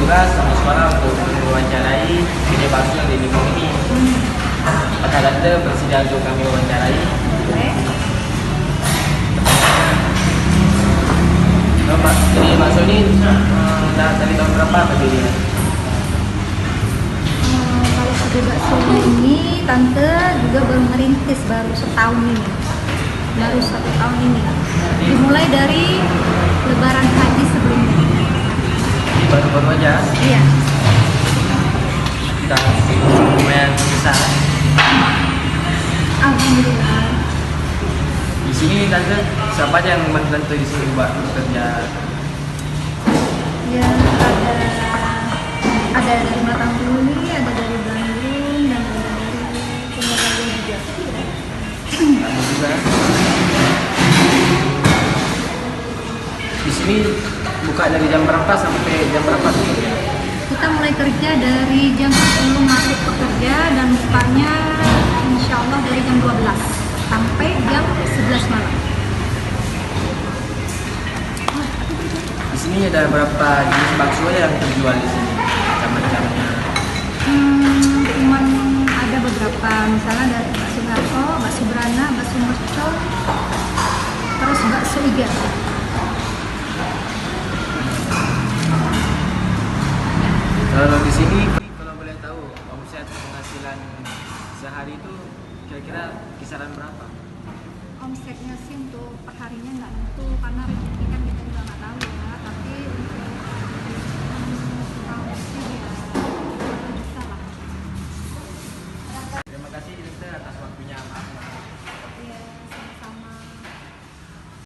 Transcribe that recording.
bertugas sama sekolah untuk mewawancarai kedai bakso yang di Lingkong ini. Apakah Tante bersedia untuk kami wawancarai? Boleh. Jadi bakso ini dari tahun berapa berdirinya? Kalau kedai bakso ini Tante juga baru merintis, baru setahun ini. Baru 1 tahun ini. Dimulai dari Lebaran Haji sebelumnya. Jadi baru-baru aja? Iya. Sudah lumayan besar. Alhamdulillah. Di sini Tante, siapa aja yang membantu Tante di sini buat bekerja? Ya, ada dari Matang Tuli, ada dari Bandung, dan ada dari Purwokerto juga. Kamu juga. Di sini buka dari jam berapa sampai jam berapa? Kita mulai kerja dari jam 10 masuk bekerja dan bukanya insya Allah dari jam 12 sampai jam 11 malam. Di sini ada berapa jenis bakso yang terjual di sini? Macam-macamnya. Cuman ada beberapa, misalnya dari bakso Garto, bakso Berana, bakso Mercon, terus bakso Iga. Kalau di sini, kalau boleh tahu, omset penghasilan sehari itu kira-kira kisaran berapa? Omsetnya sih untuk perharinya nggak tentu karena rezeki kan